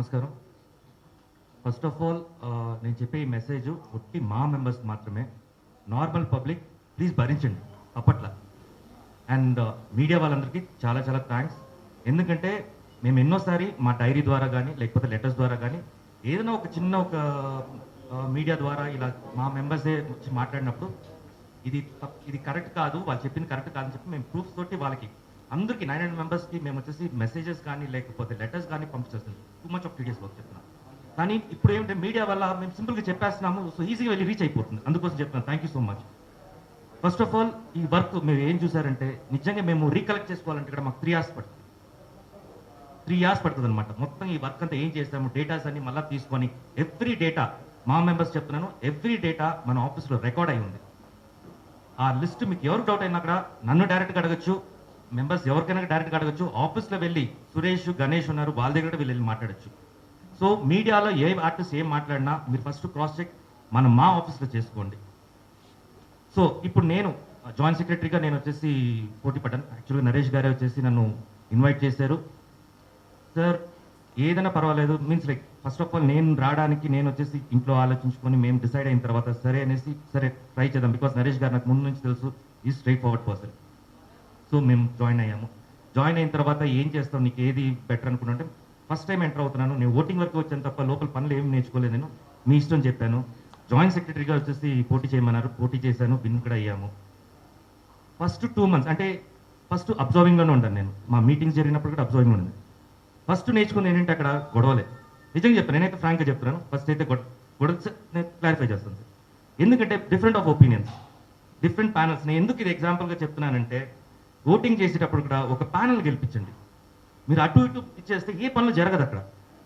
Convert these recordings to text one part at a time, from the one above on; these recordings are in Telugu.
నమస్కారం. ఫస్ట్ ఆఫ్ ఆల్ నేను చెప్పే ఈ మెసేజ్ ఒట్టి మా మెంబర్స్ మాత్రమే. నార్మల్ పబ్లిక్ ప్లీజ్ భరించండి అప్పట్ల. అండ్ మీడియా వాళ్ళందరికీ చాలా చాలా థ్యాంక్స్. ఎందుకంటే మేము ఎన్నోసారి మా డైరీ ద్వారా కానీ లేకపోతే లెటర్స్ ద్వారా కానీ ఏదైనా ఒక చిన్న ఒక మీడియా ద్వారా ఇలా మా మెంబర్సే వచ్చి మాట్లాడినప్పుడు ఇది కరెక్ట్ కాదు, వాళ్ళు చెప్పింది కరెక్ట్ కాదని చెప్పి మేము ప్రూఫ్స్ తోటి వాళ్ళకి అందరికీ 900 మెంబర్స్కి మేము వచ్చేసి మెసేజెస్ కానీ లేకపోతే లెటర్స్ కానీ పంపించేస్తాం. Too much of TDS work చెప్తున్నాం. కానీ ఇప్పుడు ఏంటంటే మీడియా వల్ల మేము సింపుల్గా చెప్పేస్తున్నాము, సో ఈజీగా వెళ్ళి రీచ్ అయిపోతుంది. అందుకోసం చెప్తున్నాను. Thank you so much. First of all ఈ వర్క్ మీరు ఏం చూసారంటే నిజంగా మేము రీకలెక్ట్ చేసుకోవాలంటే ఇక్కడ మాకు 3 hours పడుతుంది. 3 hours పడుతుంది అనమాట. మొత్తం ఈ వర్క్ అంతా ఏం చేస్తాము, డేటాస్ అన్ని మళ్ళీ తీసుకొని ఎవ్రీ డేటా మా మెంబర్స్ చెప్తున్నాను, ఎవ్రీ డేటా మన ఆఫీస్లో రికార్డ్ అయి ఉంది. ఆ లిస్ట్ మీకు ఎవరు డౌట్ అయినా అక్కడ నన్ను డైరెక్ట్గా అడగచ్చు, మెంబర్స్ ఎవరికైనా డైరెక్ట్గా అడగచ్చు. ఆఫీస్లో వెళ్ళి సురేష్ గణేష్ ఉన్నారు, వాళ్ళ దగ్గర వెళ్ళి మాట్లాడచ్చు. సో మీడియాలో ఏ ఆర్టిస్ట్ ఏం మాట్లాడినా మీరు ఫస్ట్ క్రాస్ చెక్ మా ఆఫీస్లో చేసుకోండి. సో ఇప్పుడు నేను జాయింట్ సెక్రటరీగా నేను వచ్చేసి పోటీ పడ్డాను. యాక్చువల్గా నరేష్ గారే వచ్చేసి నన్ను ఇన్వైట్ చేశారు. సార్ ఏదైనా పర్వాలేదు, means like first of all నేను రావడానికి నేను వచ్చేసి ఇంట్లో ఆలోచించుకొని మేము డిసైడ్ అయిన తర్వాత సరే అనేసి సరే ట్రై చేద్దాం. బికాస్ నరేష్ గారు నాకు ముందు నుంచి తెలుసు, ఈ స్ట్రైట్ ఫార్వర్డ్ పర్సన్. సో మేము జాయిన్ అయ్యాము. జాయిన్ అయిన తర్వాత ఏం చేస్తాం, నీకు ఏది బెటర్ అనుకుంటే ఫస్ట్ టైం ఎంటర్ అవుతున్నాను, నేను ఓటింగ్ వరకు వచ్చాను తప్ప లోపల పనులు ఏమి నేర్చుకోలేదు, నేను మీ ఇష్టం చెప్పాను. జాయింట్ సెక్రటరీగా వచ్చేసి పోటీ చేయమన్నారు, పోటీ చేశాను, విన్ కూడా అయ్యాము. ఫస్ట్ 2 months అంటే ఫస్ట్ అబ్జర్వింగ్లోనే ఉంటాను నేను. మా మీటింగ్స్ జరిగినప్పుడు కూడా అబ్జర్వింగ్ ఉంది. ఫస్ట్ నేర్చుకుని ఏంటంటే అక్కడ గొడవలే. నిజంగా చెప్తాను, నేనైతే ఫ్రాంక్గా చెప్తున్నాను. ఫస్ట్ అయితే గొడవ నేను క్లారిఫై చేస్తాను. ఎందుకంటే different of opinions, different panels. నేను ఎందుకు ఇది ఎగ్జాంపుల్గా చెప్తున్నానంటే ఓటింగ్ చేసేటప్పుడు కూడా ఒక ప్యానల్ గెలిపించండి. మీరు అటు ఇటు ఇచ్చేస్తే ఏ పనులు జరగదు అక్కడ.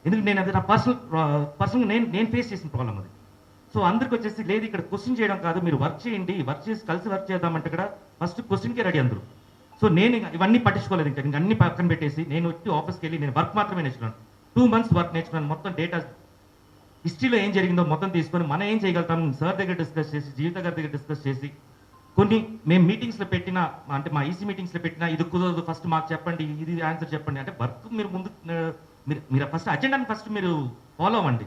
ఎందుకంటే నేను అది నా పర్సనల్గా నేను ఫేస్ చేసిన ప్రాబ్లం అది. సో అందరికి వచ్చేసి లేదు ఇక్కడ క్వశ్చన్ చేయడం కాదు, మీరు వర్క్ చేయండి, వర్క్ చేసి కలిసి వర్క్ చేద్దామంటే ఇక్కడ ఫస్ట్ క్వశ్చన్కే రెడీ అందరూ. సో నేను ఇవన్నీ పట్టించుకోలేదు. ఇంకా అన్ని పక్కన పెట్టేసి నేను వచ్చి ఆఫీస్కి వెళ్ళి నేను వర్క్ మాత్రమే నేర్చుకున్నాను. 2 months వర్క్ నేర్చుకున్నాను. మొత్తం డేటా హిస్టరీలో ఏం జరిగిందో మొత్తం తీసుకొని మనం ఏం చేయగలుగుతాం సార్ దగ్గర డిస్కస్ చేసి, జీవిత గారి దగ్గర డిస్కస్ చేసి, కొన్ని మేము మీటింగ్స్లో పెట్టిన అంటే మా ఈసీ మీటింగ్స్లో పెట్టిన ఇది కుదరదు, ఫస్ట్ మాకు చెప్పండి, ఇది ఆన్సర్ చెప్పండి అంటే వర్క్ మీరు ముందు మీరు ఫస్ట్ అజెండాని ఫస్ట్ మీరు ఫాలో అవ్వండి.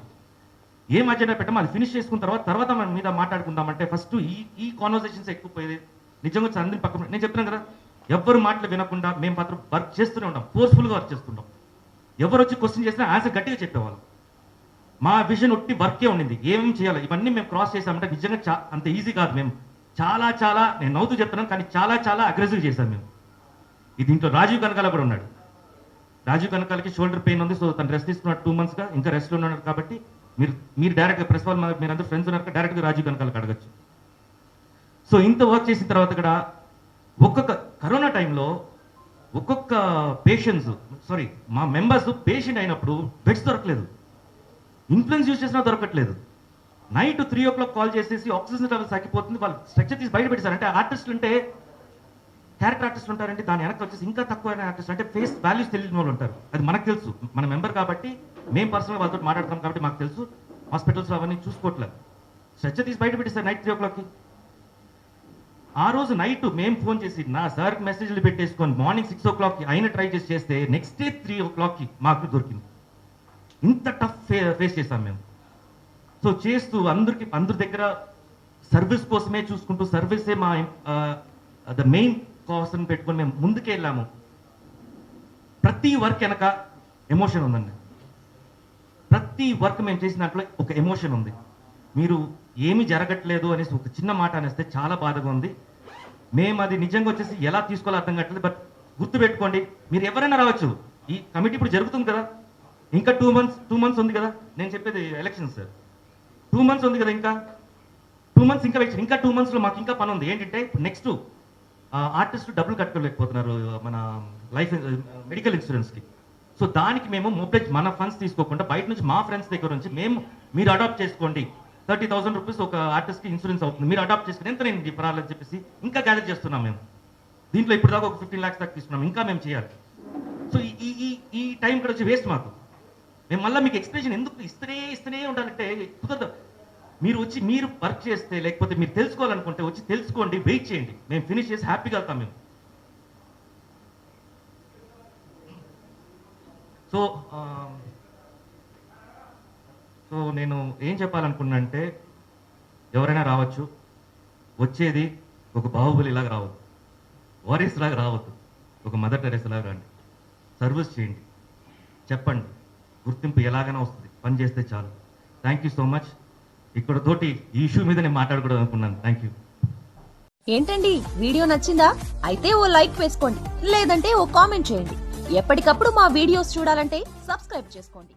ఏం అజెండా పెట్టామో అది ఫినిష్ చేసుకున్న తర్వాత మన మీద మాట్లాడుకుందామంటే ఫస్ట్ ఈ కాన్వర్సేషన్స్ ఎక్కువ పోయేది. నిజంగా అందరిని పక్కన నేను చెప్తున్నాను కదా, ఎవరు మాటలు వినకుండా మేము మాత్రం వర్క్ చేస్తూనే ఉంటాం, ఫోర్స్ఫుల్గా వర్క్ చేస్తుంటాం. ఎవరు వచ్చి క్వశ్చన్ చేసినా ఆన్సర్ గట్టిగా చెప్పేవాళ్ళు. మా విజన్ ఒట్టి వర్కే ఉండింది, ఏమేమి చేయాలి ఇవన్నీ మేము క్రాస్ చేసామంటే నిజంగా అంత ఈజీ కాదు. మేము చాలా నేను నవ్వుతూ చెప్తున్నాను కానీ చాలా అగ్రెసివ్ చేశాం మేము. దీంట్లో రాజీవ్ కనకాల కూడా ఉన్నాడు. రాజీవ్ కనకాలకి షోల్డర్ పెయిన్ ఉంది, సో తను రెస్ట్ తీసుకున్నాడు 2 monthsగా, ఇంకా రెస్ట్లో ఉన్నాడు. కాబట్టి మీరు డైరెక్ట్గా ప్రెస్ వాళ్ళు మీరు అందరూ ఫ్రెండ్స్ ఉన్నారు డైరెక్ట్గా రాజీవ్ కనకాలకి అడగచ్చు. సో ఇంత వర్క్ చేసిన తర్వాత కూడా ఒక్కొక్క కరోనా టైంలో ఒక్కొక్క మా మెంబర్స్ పేషెంట్ అయినప్పుడు బెడ్స్ దొరకలేదు, ఇన్ఫ్లుయెన్స్ యూజ్ చేసినా దొరకట్లేదు. నైట్ 3 o'clock కాల్ చేసేసి ఆక్సిజన్ లెవెల్స్ తగ్గిపోతుంది, వాళ్ళు స్ట్రక్చర్ తీసి బయట పెట్టారు. అంటే ఆర్టిస్టులు అంటే క్యారెక్టర్ ఆర్టిస్ట్ ఉంటారంటే దాని వెనక వచ్చేసి ఇంకా తక్కువైన ఆర్టిస్ట్ అంటే ఫేస్ వాల్యూస్ తెలియని వాళ్ళు ఉంటారు. అది మనకు తెలుసు, మన మెంబర్ కాబట్టి మేము పర్సనల్గా వాళ్ళతో మాట్లాడతాం కాబట్టి మాకు తెలుసు. హాస్పిటల్స్లో అవన్నీ చూసుకోవట్లేదు, స్ట్రక్చర్ తీసి బయట పెట్టేస్తారు నైట్ 3 o'clockకి. ఆ రోజు నైట్ మేము ఫోన్ చేసి నా సార్కి మెసేజ్లు పెట్టేసుకొని మార్నింగ్ 6 o'clockకి అయినా ట్రై చేస్తే నెక్స్ట్ డే 3 o'clockకి మాకు దొరికింది. ఇంత టఫ్ ఫేస్ చేస్తాం మేము. సో చేస్తూ అందరి దగ్గర సర్వీస్ కోసమే చూసుకుంటూ సర్వీసే మా ద మెయిన్ కాస్ట్ పెట్టుకొని మేము ముందుకే వెళ్ళాము. ప్రతి వర్క్ వెనక ఎమోషన్ ఉందండి. ప్రతి వర్క్ మేము చేసిన దాంట్లో ఒక ఎమోషన్ ఉంది. మీరు ఏమీ జరగట్లేదు అనేసి ఒక చిన్న మాట అనేస్తే చాలా బాధగా ఉంది. మేము అది నిజంగా వచ్చేసి ఎలా తీసుకోవాలో అర్థం కావట్లేదు. బట్ గుర్తుపెట్టుకోండి, మీరు ఎవరైనా రావచ్చు. ఈ కమిటీ ఇప్పుడు జరుగుతుంది కదా, ఇంకా 2 months ఉంది కదా. నేను చెప్పేది ఎలక్షన్ సార్, 2 months ఉంది కదా, ఇంకా 2 months ఇంకా వెయిట్. ఇంకా 2 monthsలో మాకు ఇంకా పని ఉంది. ఏంటంటే నెక్స్ట్ ఆర్టిస్టులు డబ్బులు కట్టుకోలేకపోతున్నారు మన లైఫ్ మెడికల్ ఇన్సూరెన్స్కి. సో దానికి మేము మొబైల్ మన ఫండ్స్ తీసుకోకుండా బయట నుంచి మా ఫ్రెండ్స్ దగ్గర నుంచి మీరు అడాప్ట్ చేసుకోండి, 30,000 rupees ఒక ఆర్టిస్ట్కి ఇన్సూరెన్స్ అవుతుంది, మీరు అడాప్ట్ చేసుకుని ఎంత నేను పర్వాలని చెప్పేసి ఇంకా గ్యాదర్ చేస్తున్నాం మేము. దీంట్లో ఇప్పుడు దాకా ఒక 15 lakhs దాకా తీసుకున్నాం, ఇంకా మేము చేయాలి. సో ఈ టైం కూడా వచ్చి వేస్ట్ మాకు. మేము మళ్ళీ మీకు ఎక్స్ప్లెనేషన్ ఎందుకు ఇస్తూనే ఉండాలంటే కుదరదు. మీరు వచ్చి మీరు వర్క్ చేస్తే లేకపోతే మీరు తెలుసుకోవాలనుకుంటే వచ్చి తెలుసుకోండి, వెయిట్ చేయండి, మేము ఫినిష్ చేసి హ్యాపీగా వెళ్తాం మేము. సో సో నేను ఏం చెప్పాలనుకున్నా అంటే ఎవరైనా రావచ్చు, వచ్చేది ఒక బాహుబలి లాగా రావద్దు, వారియర్స్ లాగా రావద్దు, ఒక మదర్ టెరెసా లాగా రండి, సర్వీస్ చేయండి, చెప్పండి, గుర్తింపు ఎలాగైనా వస్తుంది, పని చేస్తే చాలు. Thank you so much. ఇక్కడ తోటి ఈ ఇష్యూ మీద నేను మాట్లాడకూడదు అనుకున్నాను. Thank you. ఏంటండి వీడియో నచ్చిందా? అయితే ఓ లైక్ వేసుకోండి, లేదంటే ఓ కామెంట్ చేయండి. ఎప్పటికప్పుడు మా వీడియోస్ చూడాలంటే సబ్స్క్రైబ్ చేసుకోండి.